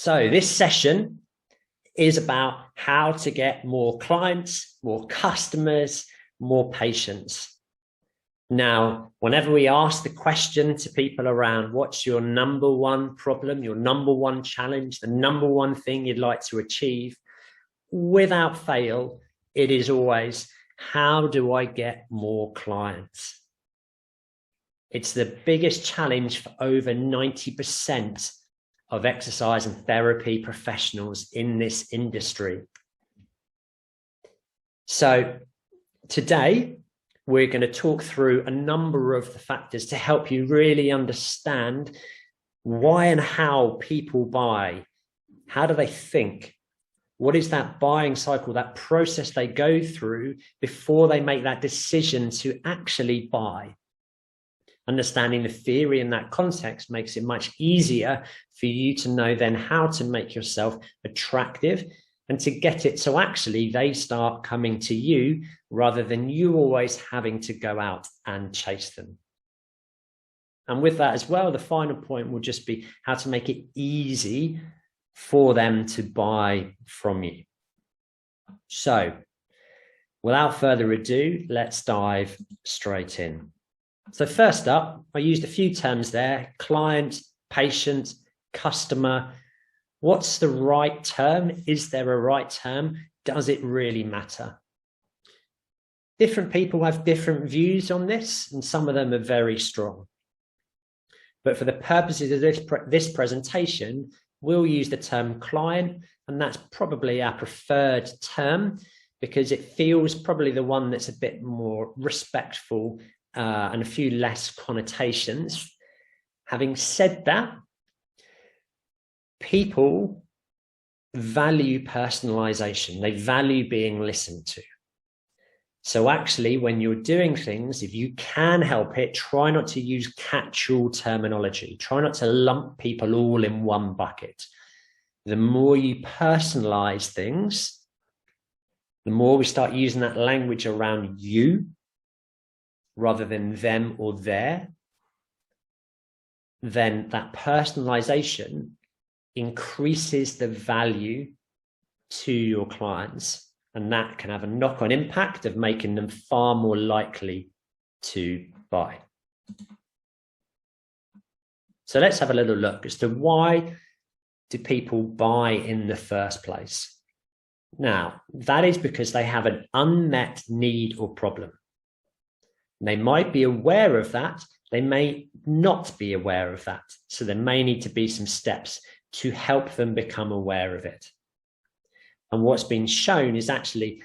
So this session is about how to get more clients, more customers, more patients. Now, whenever we ask the question to people around what's your number one problem, your number one challenge, the number one thing you'd like to achieve, without fail, it is always, how do I get more clients? It's the biggest challenge for over 90% of exercise and therapy professionals in this industry. So today, we're going to talk through a number of the factors to help you really understand why and how people buy. How do they think? What is that buying cycle, that process they go through before they make that decision to actually buy? Understanding the theory in that context makes it much easier for you to know then how to make yourself attractive and to get it so actually they start coming to you rather than you always having to go out and chase them. And with that as well, the final point will just be how to make it easy for them to buy from you. So without further ado, let's dive straight in. So first up, I used a few terms there: client, patient, customer. What's the right term? Is there a right term? Does it really matter? Different people have different views on this, and some of them are very strong. But for the purposes of this presentation, we'll use the term client, and that's probably our preferred term because it feels probably the one that's a bit more respectful and a few less connotations. Having said that, people value personalization. They value being listened to. So actually, when you're doing things, if you can help it, try not to use catch-all terminology. Try not to lump people all in one bucket. The more you personalize things, the more we start using that language around you rather than them or their, then that personalization increases the value to your clients, and that can have a knock-on impact of making them far more likely to buy. So let's have a little look as to why do people buy in the first place. Now, that is because they have an unmet need or problem. They might be aware of that. They may not be aware of that. So there may need to be some steps to help them become aware of it. And what's been shown is actually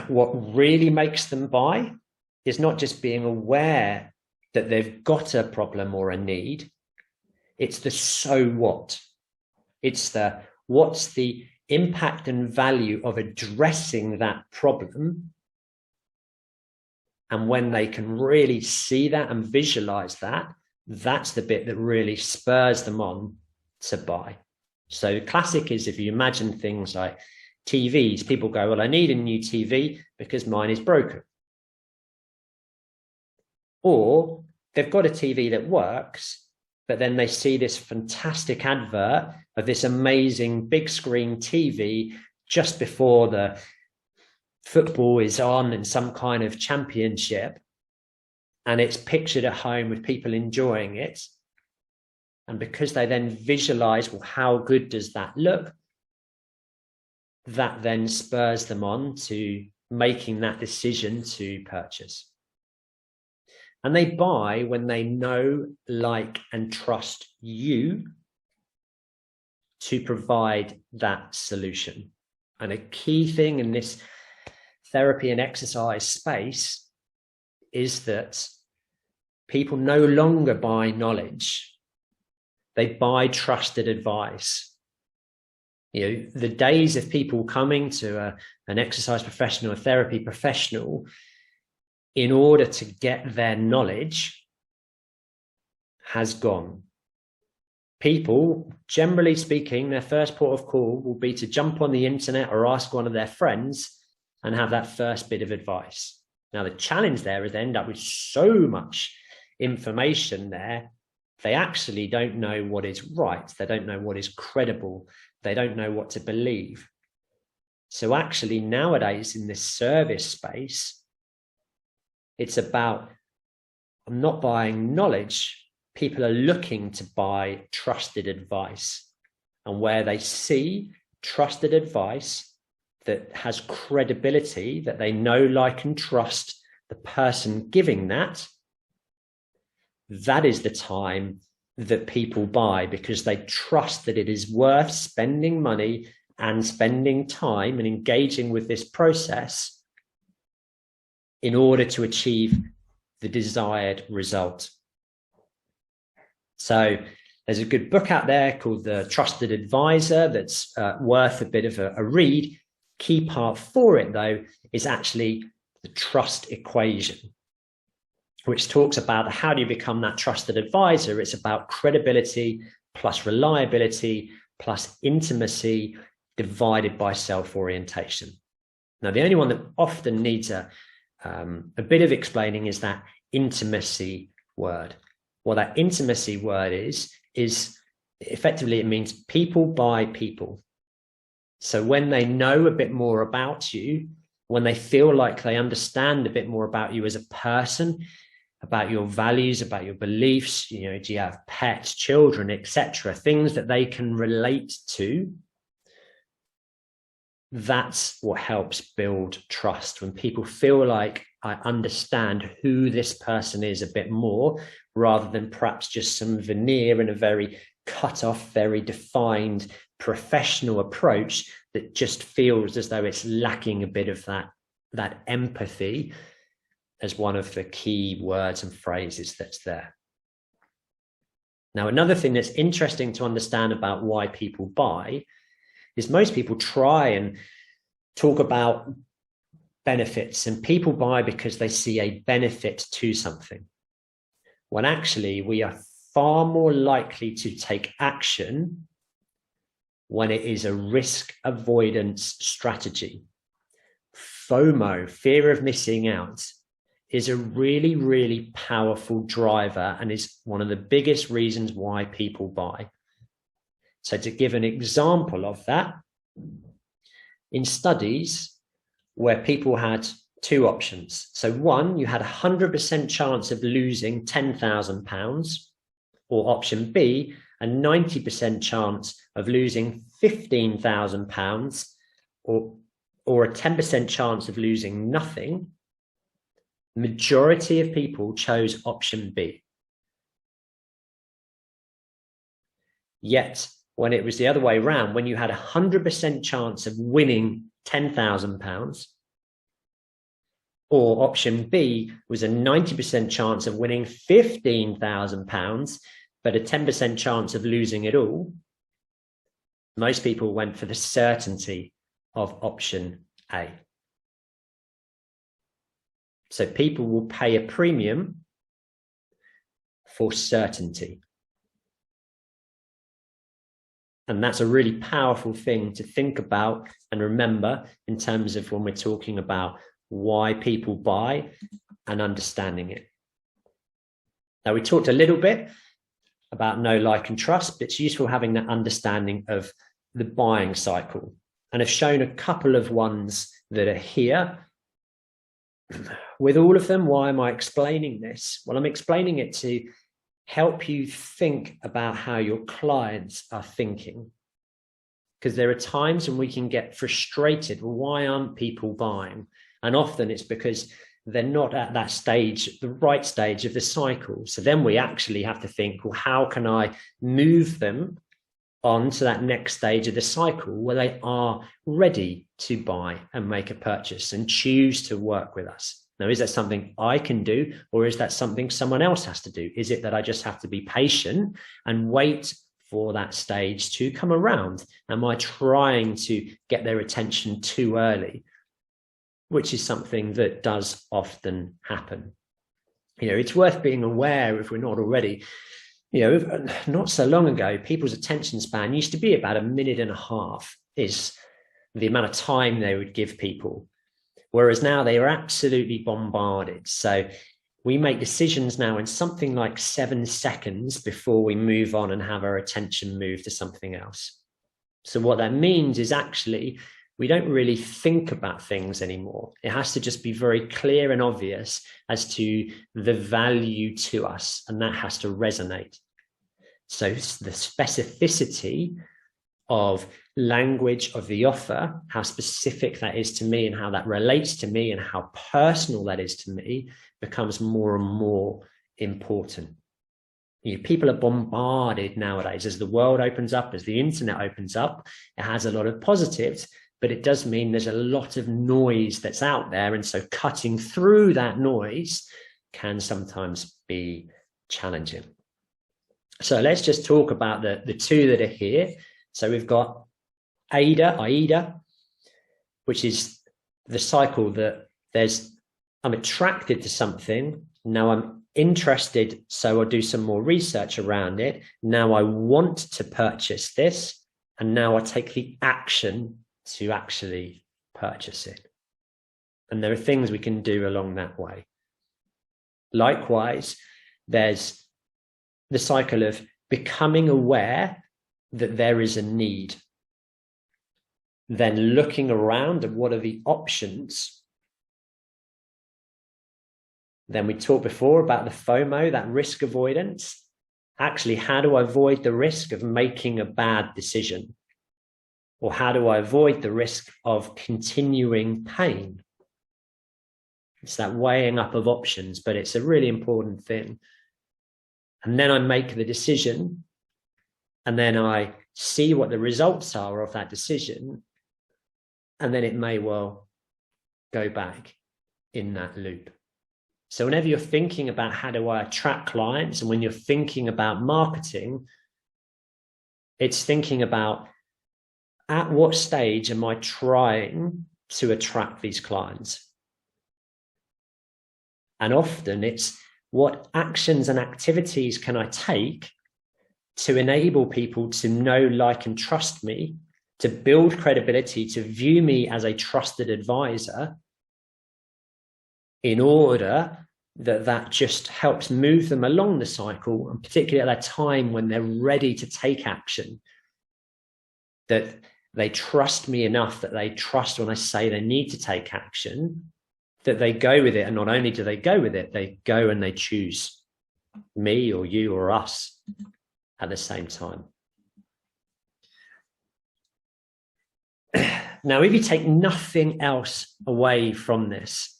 what really makes them buy is not just being aware that they've got a problem or a need. It's the so what. It's the what's the impact and value of addressing that problem. And when they can really see that and visualize that, that's the bit that really spurs them on to buy. So classic is if you imagine things like TVs, people go, well, I need a new TV because mine is broken. Or they've got a TV that works, but then they see this fantastic advert of this amazing big screen TV just before the football is on in some kind of championship, and it's pictured at home with people enjoying it. And because they then visualize, well, how good does that look? That then spurs them on to making that decision to purchase. And they buy when they know, like, and trust you to provide that solution. And a key thing in this therapy and exercise space is that people no longer buy knowledge. They buy trusted advice. You know, the days of people coming to an exercise professional, a therapy professional, in order to get their knowledge has gone. People, generally speaking, their first port of call will be to jump on the internet or ask one of their friends and have that first bit of advice. Now, the challenge there is they end up with so much information there they actually don't know what is right. They don't know what is credible. They don't know what to believe. So actually nowadays in this service space, it's about, I'm not buying knowledge. People are looking to buy trusted advice. And where they see trusted advice that has credibility, that they know, like, and trust the person giving that, that is the time that people buy, because they trust that it is worth spending money and spending time and engaging with this process in order to achieve the desired result. So there's a good book out there called The Trusted Advisor that's worth a bit of a read. Key part for it, though, is actually the trust equation, which talks about how do you become that trusted advisor. It's about credibility plus reliability plus intimacy divided by self-orientation. Now, the only one that often needs a bit of explaining is that intimacy word. What that intimacy word is effectively, it means people by people. So when they know a bit more about you, when they feel like they understand a bit more about you as a person, about your values, about your beliefs, you know, do you have pets, children, etc., things that they can relate to, that's what helps build trust. When people feel like, I understand who this person is a bit more, rather than perhaps just some veneer and a very cut off, very defined professional approach that just feels as though it's lacking a bit of that empathy as one of the key words and phrases that's there. Now, another thing that's interesting to understand about why people buy is most people try and talk about benefits, and people buy because they see a benefit to something, when actually we are far more likely to take action when it is a risk avoidance strategy. FOMO, fear of missing out, is a really, really powerful driver and is one of the biggest reasons why people buy. So to give an example of that, in studies where people had two options. So one, you had 100% chance of losing £10,000, or option B, a 90% chance of losing £15,000, or a 10% chance of losing nothing. Majority of people chose option B. Yet when it was the other way around, when you had a 100% chance of winning £10,000, or option B was a 90% chance of winning £15,000, but a 10% chance of losing it all, most people went for the certainty of option A. So people will pay a premium for certainty. And that's a really powerful thing to think about and remember in terms of when we're talking about why people buy and understanding it. Now, we talked a little bit about know, like, and trust, but it's useful having that understanding of the buying cycle. And I've shown a couple of ones that are here. With all of them, why am I explaining this? Well, I'm explaining it to help you think about how your clients are thinking. Because there are times when we can get frustrated. Well, why aren't people buying? And often it's because they're not at that stage, the right stage of the cycle. So then we actually have to think, well, how can I move them on to that next stage of the cycle where they are ready to buy and make a purchase and choose to work with us? Now, is that something I can do, or is that something someone else has to do? Is it that I just have to be patient and wait for that stage to come around? Am I trying to get their attention too early? Which is something that does often happen. You know, it's worth being aware, if we're not already, you know, not so long ago, people's attention span used to be about a minute and a half is the amount of time they would give people. Whereas now they are absolutely bombarded. So We make decisions now in something like 7 seconds before we move on and have our attention move to something else. So what that means is actually we don't really think about things anymore. It has to just be very clear and obvious as to the value to us, and that has to resonate. So the specificity of language of the offer, how specific that is to me and how that relates to me and how personal that is to me, becomes more and more important. People are bombarded nowadays as the world opens up, as the internet opens up. It has a lot of positives, but it does mean there's a lot of noise that's out there. And so cutting through that noise can sometimes be challenging. So let's just talk about the two that are here. So we've got AIDA, which is the cycle that I'm attracted to something. Now I'm interested, so I'll do some more research around it. Now I want to purchase this, and now I take the action to actually purchase it. And there are things we can do along that way. Likewise, there's the cycle of becoming aware that there is a need, then looking around at what are the options. Then we talked before about the FOMO, that risk avoidance. Actually, how do I avoid the risk of making a bad decision? Or how do I avoid the risk of continuing pain? It's that weighing up of options, but it's a really important thing. And then I make the decision, and then I see what the results are of that decision, and then it may well go back in that loop. So whenever you're thinking about how do I attract clients, and when you're thinking about marketing, it's thinking about at what stage am I trying to attract these clients? And often it's what actions and activities can I take to enable people to know, like, and trust me, to build credibility, to view me as a trusted advisor, in order that that just helps move them along the cycle, and particularly at that time when they're ready to take action, that they trust me enough, that they trust when I say they need to take action, that they go with it. And not only do they go with it, they go and they choose me or you or us at the same time. Now, if you take nothing else away from this,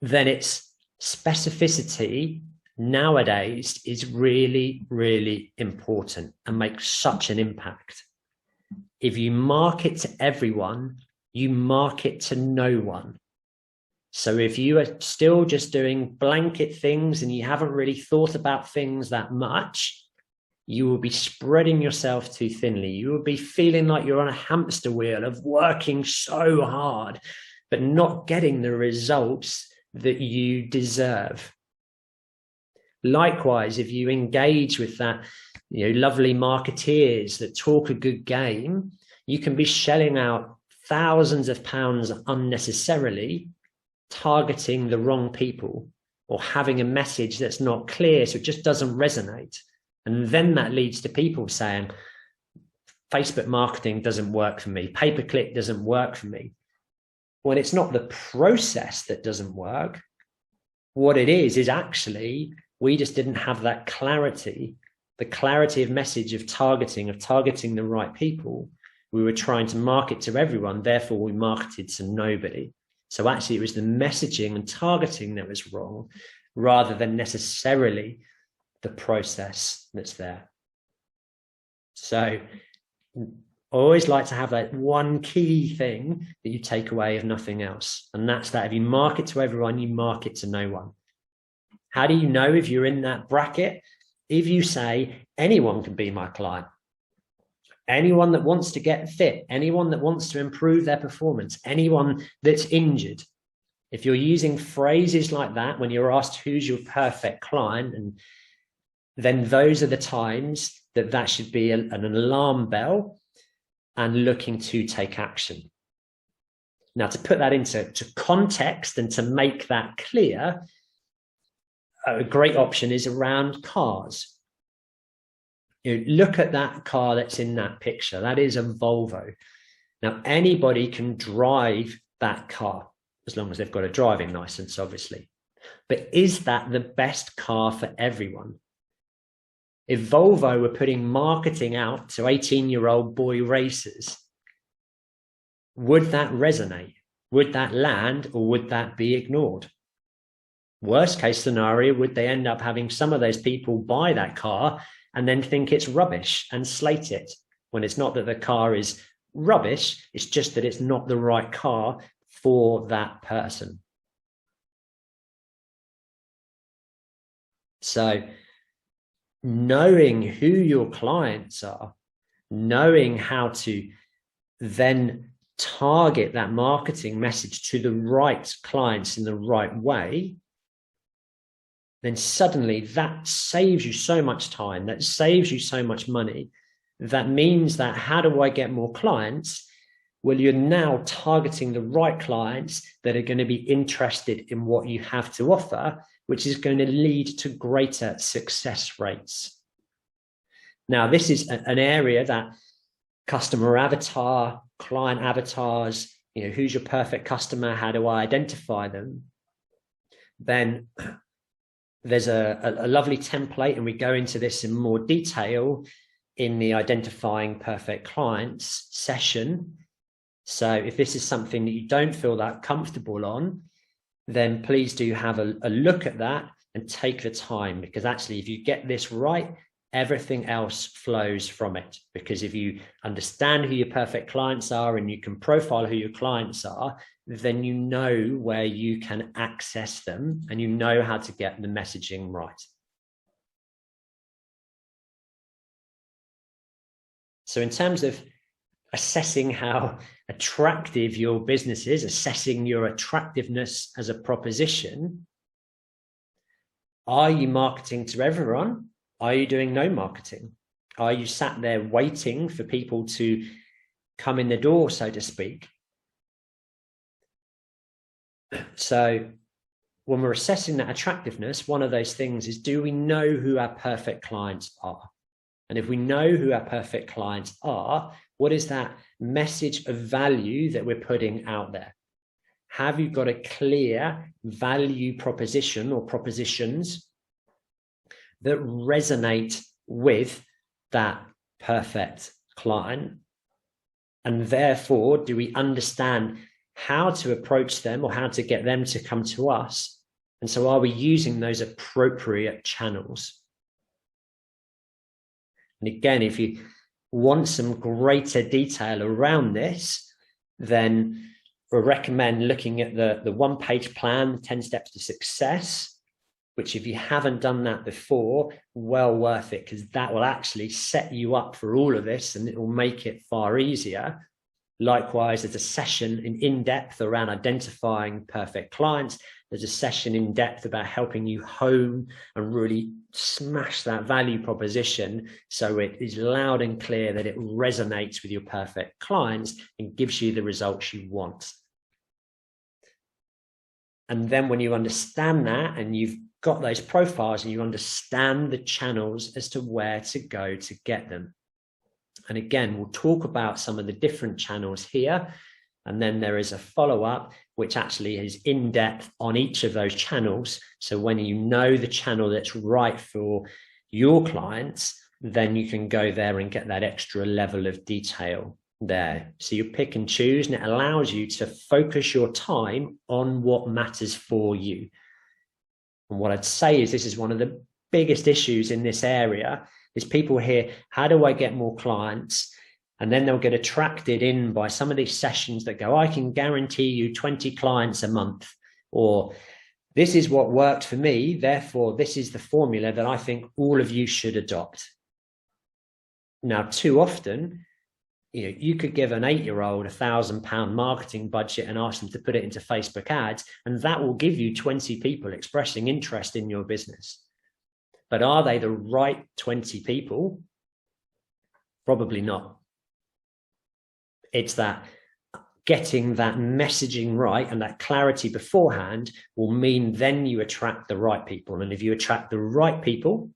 then it's specificity nowadays is really, really important and makes such an impact. If you market to everyone, you market to no one. So if you are still just doing blanket things and you haven't really thought about things that much, you will be spreading yourself too thinly. You will be feeling like you're on a hamster wheel of working so hard, but not getting the results that you deserve. Likewise, if you engage with that, lovely marketeers that talk a good game, you can be shelling out thousands of pounds unnecessarily, targeting the wrong people or having a message that's not clear, so it just doesn't resonate. And then that leads to people saying, Facebook marketing doesn't work for me, pay-per-click doesn't work for me. When it's not the process that doesn't work, what it is actually we just didn't have that clarity, the clarity of message of targeting the right people. We were trying to market to everyone, therefore we marketed to nobody. So actually it was the messaging and targeting that was wrong, rather than necessarily the process that's there. So I always like to have that one key thing that you take away of nothing else. And that's that if you market to everyone, you market to no one. How do you know if you're in that bracket? If you say anyone can be my client, anyone that wants to get fit, anyone that wants to improve their performance, anyone that's injured. If you're using phrases like that when you're asked who's your perfect client, and then those are the times that should be an alarm bell and looking to take action. Now, to put that into context and to make that clear, a great option is around cars. Look at that car that's in that picture. That is a Volvo. Now, anybody can drive that car as long as they've got a driving license, obviously. But is that the best car for everyone? If Volvo were putting marketing out to 18-year-old boy racers, would that resonate? Would that land, or would that be ignored? Worst case scenario, would they end up having some of those people buy that car and then think it's rubbish and slate it, when it's not that the car is rubbish, it's just that it's not the right car for that person. So knowing who your clients are, knowing how to then target that marketing message to the right clients in the right way, then suddenly that saves you so much time, that saves you so much money. That means that, how do I get more clients? Well, you're now targeting the right clients that are going to be interested in what you have to offer, which is going to lead to greater success rates. Now, this is an area that customer avatar, client avatars, who's your perfect customer? How do I identify them? Then there's a lovely template, and we go into this in more detail in the Identifying Perfect Clients session. So if this is something that you don't feel that comfortable on, then please do have a look at that and take the time, because actually, if you get this right, everything else flows from it. Because if you understand who your perfect clients are and you can profile who your clients are, then you know where you can access them and you know how to get the messaging right. So in terms of assessing how attractive your business is, assessing your attractiveness as a proposition, are you marketing to everyone? Are you doing no marketing? Are you sat there waiting for people to come in the door, so to speak? So when we're assessing that attractiveness, one of those things is, do we know who our perfect clients are? And if we know who our perfect clients are, what is that message of value that we're putting out there? Have you got a clear value proposition or propositions that resonate with that perfect client? And therefore, do we understand how to approach them or how to get them to come to us? And so are we using those appropriate channels? And again, if you want some greater detail around this, then I recommend looking at the one-page plan, 10 Steps to Success, which, if you haven't done that before, well worth it, because that will actually set you up for all of this and it will make it far easier. Likewise, there's a session in depth around identifying perfect clients. There's a session in depth about helping you hone and really smash that value proposition so it is loud and clear that it resonates with your perfect clients and gives you the results you want. And then when you understand that and you've got those profiles and you understand the channels as to where to go to get them. And again, we'll talk about some of the different channels here. And then there is a follow-up, which actually is in depth on each of those channels. So when you know the channel that's right for your clients, then you can go there and get that extra level of detail there. So you pick and choose, and it allows you to focus your time on what matters for you. And what I'd say is, this is one of the biggest issues in this area, is people hear, how do I get more clients? And then they'll get attracted in by some of these sessions that go, I can guarantee you 20 clients a month, or this is what worked for me, therefore this is the formula that I think all of you should adopt. Now, too often, you could give an 8-year-old £1,000 marketing budget and ask them to put it into Facebook ads, and that will give you 20 people expressing interest in your business. But are they the right 20 people? Probably not. It's that getting that messaging right and that clarity beforehand will mean then you attract the right people. And if you attract the right people,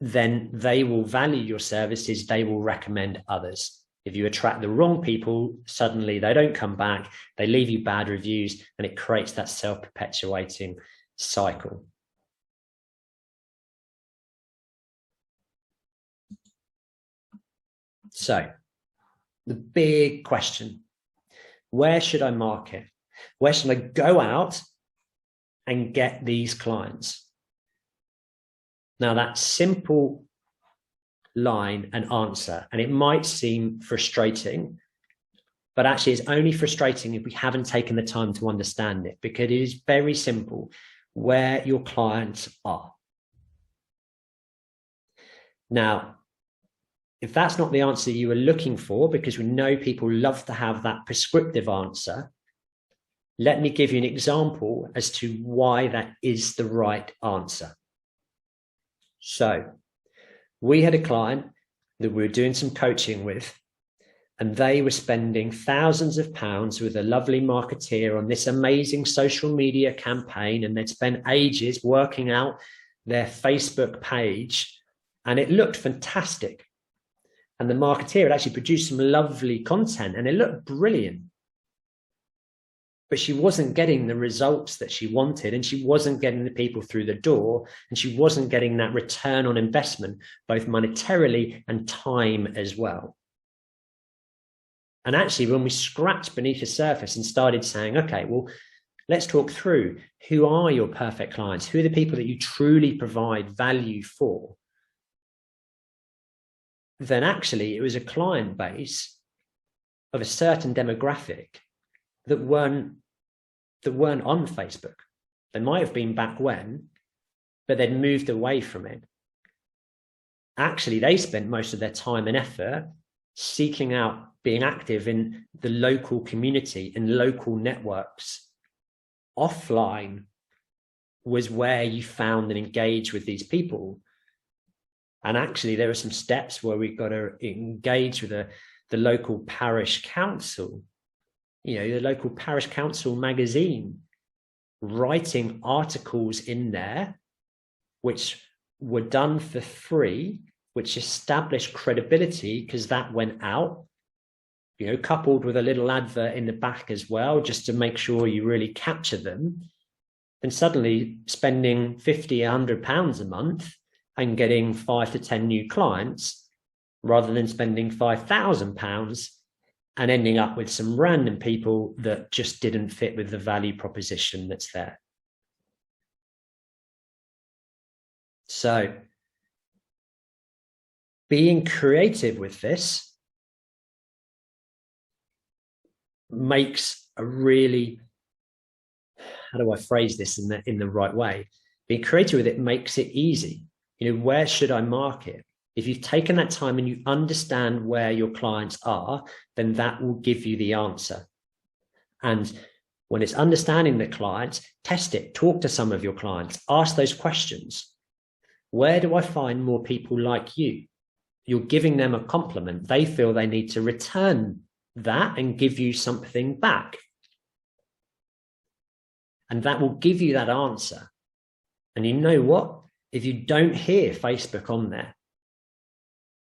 then they will value your services. They will recommend others. If you attract the wrong people, suddenly they don't come back, they leave you bad reviews, and it creates that self-perpetuating cycle. So the big question, where should I market? Where should I go out and get these clients? Now, that simple line and answer, and it might seem frustrating, but actually it's only frustrating if we haven't taken the time to understand it, because it is very simple where your clients are. Now, if that's not the answer you were looking for, because we know people love to have that prescriptive answer, let me give you an example as to why that is the right answer. So we had a client that we were doing some coaching with, and they were spending thousands of pounds with a lovely marketeer on this amazing social media campaign, and they'd spent ages working out their Facebook page, and it looked fantastic. And the marketeer had actually produced some lovely content, and it looked brilliant. But she wasn't getting the results that she wanted, and she wasn't getting the people through the door, and she wasn't getting that return on investment, both monetarily and time as well. And actually, when we scratched beneath the surface and started saying, okay, well, let's talk through who are your perfect clients? Who are the people that you truly provide value for? Then actually it was a client base of a certain demographic that weren't on Facebook. They might have been back when, but they'd moved away from it. Actually, they spent most of their time and effort seeking out being active in the local community, in local networks. Offline was where you found and engaged with these people. And actually, there are some steps where we've got to engage with the local parish council, the local parish council magazine, writing articles in there, which were done for free, which established credibility because that went out, coupled with a little advert in the back as well, just to make sure you really capture them. And suddenly spending 50, £100 a month and getting 5 to 10 new clients, rather than spending £5,000 and ending up with some random people that just didn't fit with the value proposition that's there. So being creative with this makes a really, how do I phrase this in the right way? Being creative with it makes it easy. Where should I market? If you've taken that time and you understand where your clients are, then that will give you the answer. And when it's understanding the clients, test it, talk to some of your clients, ask those questions. Where do I find more people like you? You're giving them a compliment. They feel they need to return that and give you something back. And that will give you that answer. And you know what? If you don't hear Facebook on there,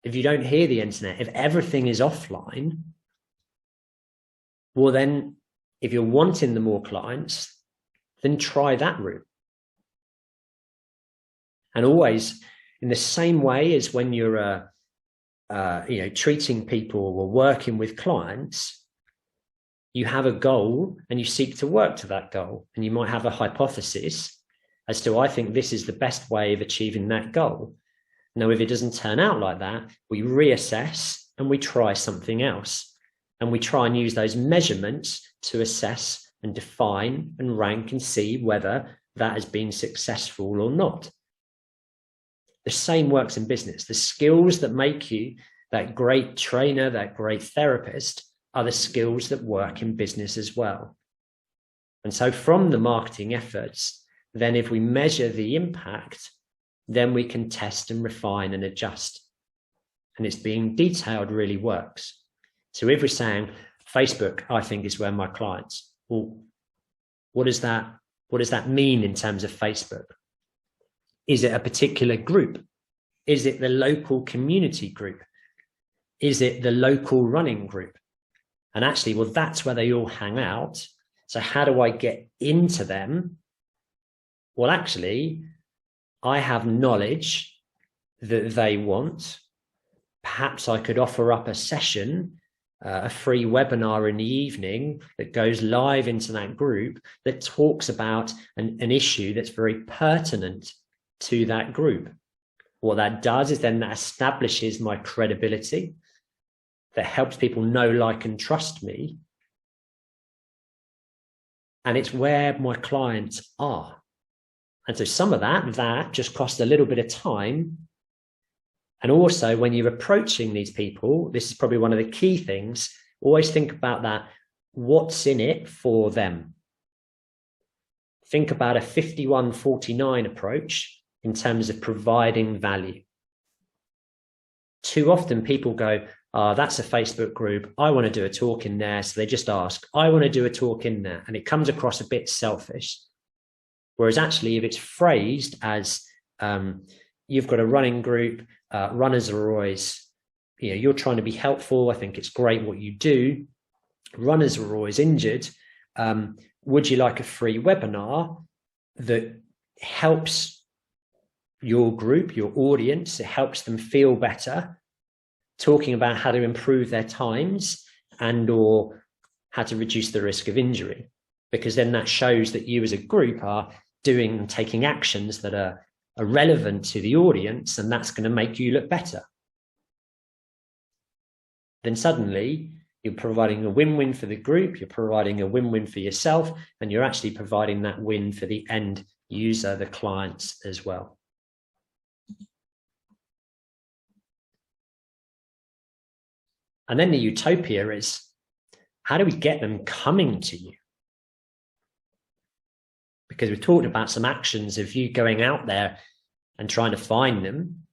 if you don't hear the internet, if everything is offline, well then, if you're wanting the more clients, then try that route. And always in the same way as when you're treating people or working with clients, you have a goal and you seek to work to that goal. And you might have a hypothesis as to, I think this is the best way of achieving that goal. Now, if it doesn't turn out like that, we reassess and we try something else. And we try and use those measurements to assess and define and rank and see whether that has been successful or not. The same works in business. The skills that make you that great trainer, that great therapist, are the skills that work in business as well. And so from the marketing efforts, then if we measure the impact, then we can test and refine and adjust. And it's being detailed really works. So if we're saying Facebook, I think, is where my clients. Well, what does that mean in terms of Facebook? Is it a particular group? Is it the local community group? Is it the local running group? And actually, well, that's where they all hang out. So how do I get into them? Well, actually, I have knowledge that they want. Perhaps I could offer up a session, a free webinar in the evening that goes live into that group that talks about an issue that's very pertinent to that group. What that does is then that establishes my credibility, that helps people know, like, and trust me. And it's where my clients are. And so some of that just costs a little bit of time. And also, when you're approaching these people, this is probably one of the key things. Always think about that. What's in it for them? Think about a 51-49 approach in terms of providing value. Too often people go, oh, that's a Facebook group. I want to do a talk in there. So they just ask, I want to do a talk in there. And it comes across a bit selfish. Whereas actually, if it's phrased as you've got a running group, runners are always, you're trying to be helpful. I think it's great what you do. Runners are always injured. Would you like a free webinar that helps your group, your audience? It helps them feel better, talking about how to improve their times and or how to reduce the risk of injury. Because then that shows that you as a group are doing and taking actions that are relevant to the audience, and that's going to make you look better. Then suddenly you're providing a win-win for the group, you're providing a win-win for yourself, and you're actually providing that win for the end user, the clients as well. And then the utopia is, how do we get them coming to you? Because we've talked about some actions of you going out there and trying to find them.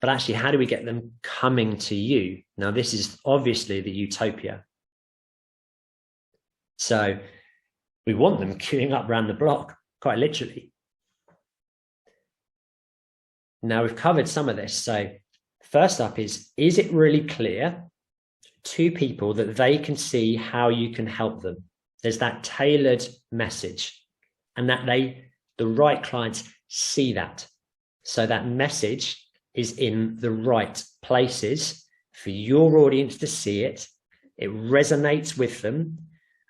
But actually, how do we get them coming to you? Now, this is obviously the utopia. So we want them queuing up around the block, quite literally. Now, we've covered some of this. So first up is it really clear to people that they can see how you can help them? There's that tailored message, and that the right clients see that. So that message is in the right places for your audience to see it. It resonates with them.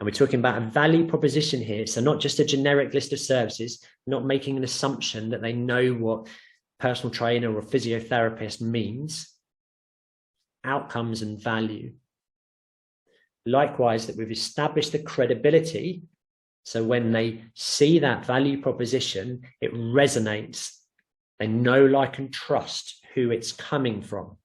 And we're talking about a value proposition here. So not just a generic list of services, not making an assumption that they know what personal trainer or physiotherapist means. Outcomes and value. Likewise, that we've established the credibility. So when they see that value proposition, it resonates. They know, like, and trust who it's coming from.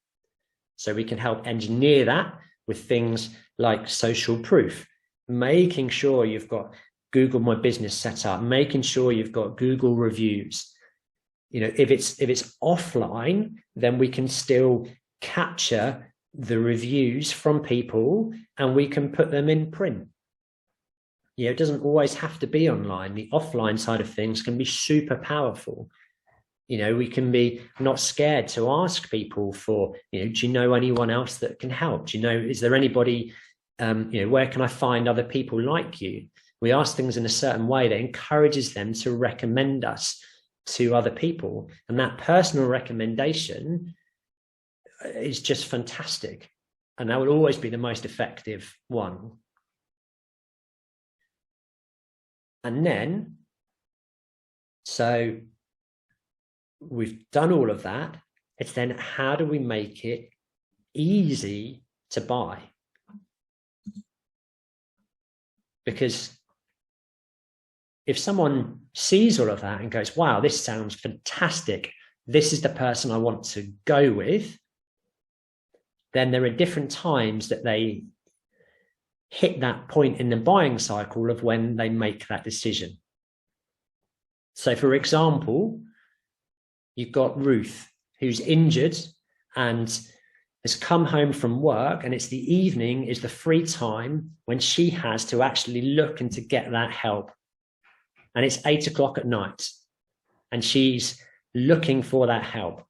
So we can help engineer that with things like social proof, making sure you've got Google My Business set up, making sure you've got Google reviews. If it's offline, then we can still capture the reviews from people and we can put them in print. It doesn't always have to be online. The offline side of things can be super powerful. We can be not scared to ask people for, do you know anyone else that can help? Is there anybody, where can I find other people like you? We ask things in a certain way that encourages them to recommend us to other people. And that personal recommendation is just fantastic. And that will always be the most effective one. And then, so we've done all of that. It's then, how do we make it easy to buy? Because if someone sees all of that and goes, wow, this sounds fantastic, this is the person I want to go with, then there are different times that they hit that point in the buying cycle of when they make that decision. So for example, you've got Ruth, who's injured and has come home from work, and it's the evening is the free time when she has to actually look and to get that help. And it's 8 o'clock at night and she's looking for that help.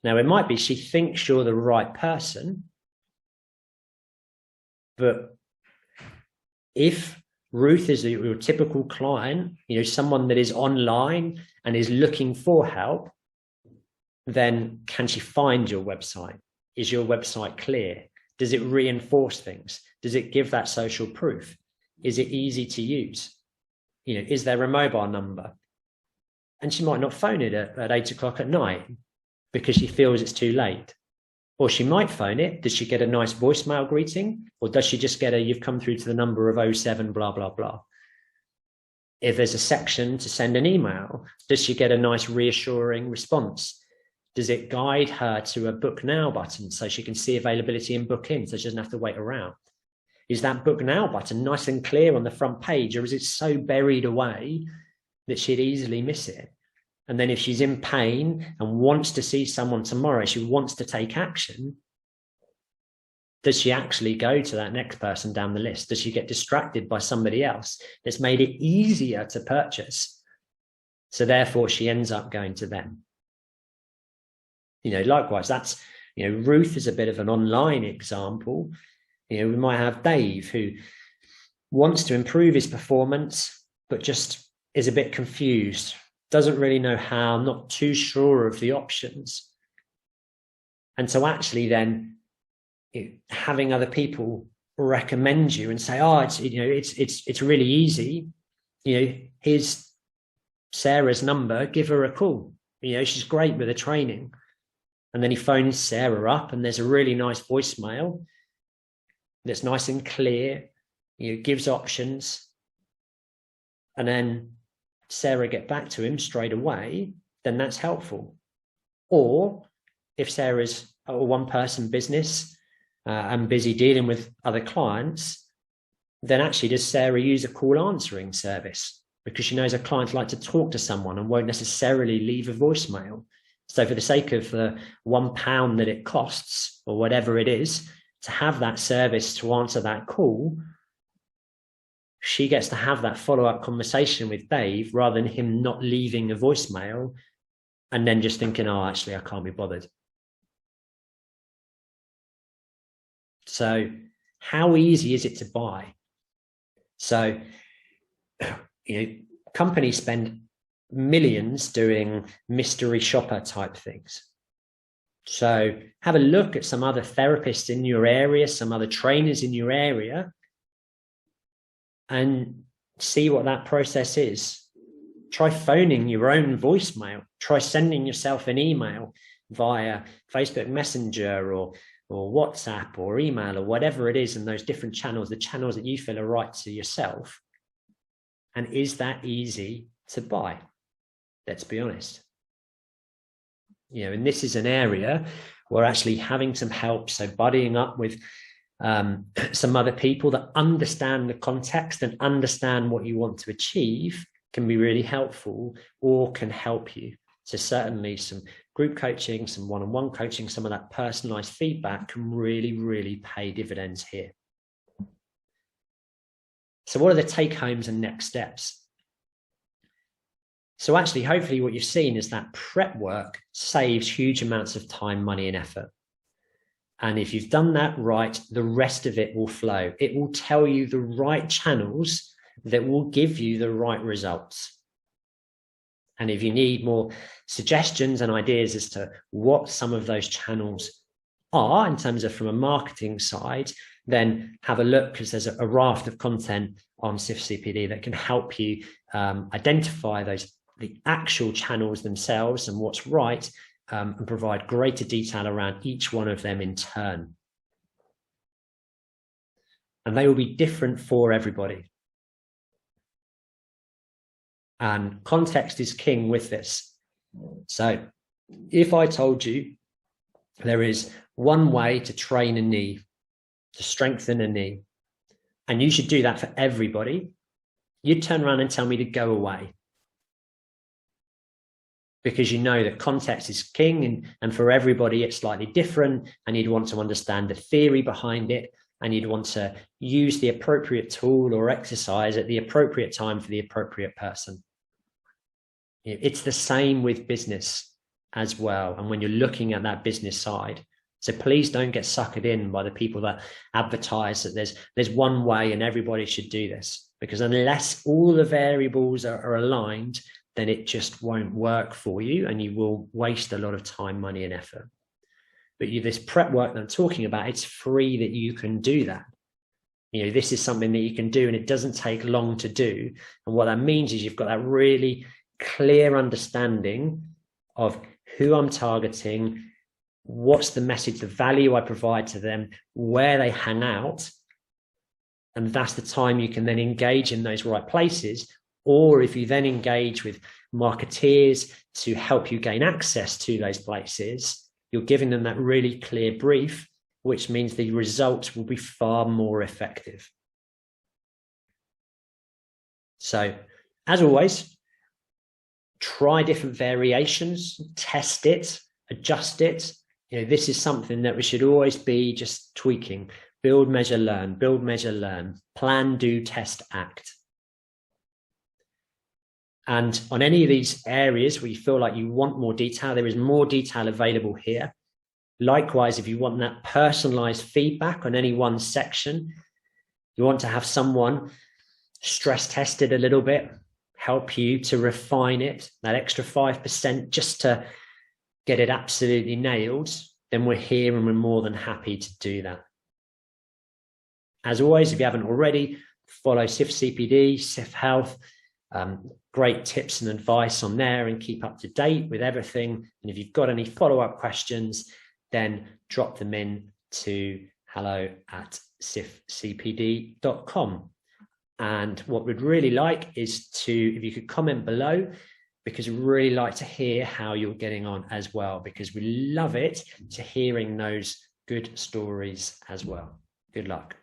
Now, it might be she thinks you're the right person, but if Ruth is your typical client, someone that is online and is looking for help, then can she find your website? Is your website clear? Does it reinforce things? Does it give that social proof? Is it easy to use? Is there a mobile number? And she might not phone it at 8 o'clock at night because she feels it's too late. Or she might phone it. Does she get a nice voicemail greeting? Or does she just get you've come through to the number of 07, blah, blah, blah. If there's a section to send an email, does she get a nice reassuring response? Does it guide her to a book now button so she can see availability and book in so she doesn't have to wait around? Is that book now button nice and clear on the front page, or is it so buried away that she'd easily miss it? And then if she's in pain and wants to see someone tomorrow, she wants to take action, does she actually go to that next person down the list? Does she get distracted by somebody else that's made it easier to purchase? So therefore she ends up going to them. Likewise, that's, Ruth is a bit of an online example. We might have Dave who wants to improve his performance, but just is a bit confused, doesn't really know how, not too sure of the options. And so actually then having other people recommend you and say, it's really easy. Here's Sarah's number, give her a call. She's great with the training. And then he phones Sarah up and there's a really nice voicemail that's nice and clear, gives options. And then Sarah get back to him straight away, then that's helpful. Or if Sarah's a one-person business and busy dealing with other clients, then actually does Sarah use a call answering service because she knows her clients like to talk to someone and won't necessarily leave a voicemail. So for the sake of the £1 that it costs or whatever it is to have that service to answer that call, she gets to have that follow-up conversation with Dave rather than him not leaving a voicemail and then just thinking, actually, I can't be bothered. So how easy is it to buy? So, companies spend millions doing mystery shopper type things. So have a look at some other therapists in your area, some other trainers in your area, and see what that process is. Try phoning your own voicemail. Try sending yourself an email via Facebook Messenger or WhatsApp or email or whatever it is in those different channels, the channels that you feel are right to yourself. And is that easy to buy? Let's be honest. And this is an area where actually having some help, so buddying up with some other people that understand the context and understand what you want to achieve can be really helpful or can help you. So certainly some group coaching, some one-on-one coaching, some of that personalized feedback can really, really pay dividends here. So what are the take-homes and next steps? So actually, hopefully what you've seen is that prep work saves huge amounts of time, money, and effort. And if you've done that right, the rest of it will flow. It will tell you the right channels that will give you the right results. And if you need more suggestions and ideas as to what some of those channels are in terms of from a marketing side, then have a look, because there's a raft of content on SIF CPD that can help you identify the actual channels themselves and what's right, and provide greater detail around each one of them in turn. And they will be different for everybody. And context is king with this. So if I told you there is one way to train a knee, to strengthen a knee, and you should do that for everybody, you'd turn around and tell me to go away. because you know that context is king, and for everybody it's slightly different, and you'd want to understand the theory behind it, and you'd want to use the appropriate tool or exercise at the appropriate time for the appropriate person. It's the same with business as well, and when you're looking at that business side. So please don't get suckered in by the people that advertise that there's one way and everybody should do this, because unless all the variables are aligned, then it just won't work for you, and you will waste a lot of time, money, and effort. But this prep work that I'm talking about, it's free that you can do that. This is something that you can do, and it doesn't take long to do. And what that means is you've got that really clear understanding of who I'm targeting, what's the message, the value I provide to them, where they hang out. And that's the time you can then engage in those right places. Or if you then engage with marketeers to help you gain access to those places, you're giving them that really clear brief, which means the results will be far more effective. So, as always, try different variations, test it, adjust it. This is something that we should always be just tweaking. Build, measure, learn. Build, measure, learn. Plan, do, test, act. And on any of these areas where you feel like you want more detail, there is more detail available here. Likewise, if you want that personalized feedback on any one section, you want to have someone stress test it a little bit, help you to refine it, that extra 5% just to get it absolutely nailed, then we're here and we're more than happy to do that. As always, if you haven't already, follow SIF CPD, SIF Health. Great tips and advice on there, and keep up to date with everything. And if you've got any follow-up questions, then drop them in to hello@sifcpd.com. And what we'd really like is if you could comment below, because we'd really like to hear how you're getting on as well, because we love it to hearing those good stories as well. Good luck.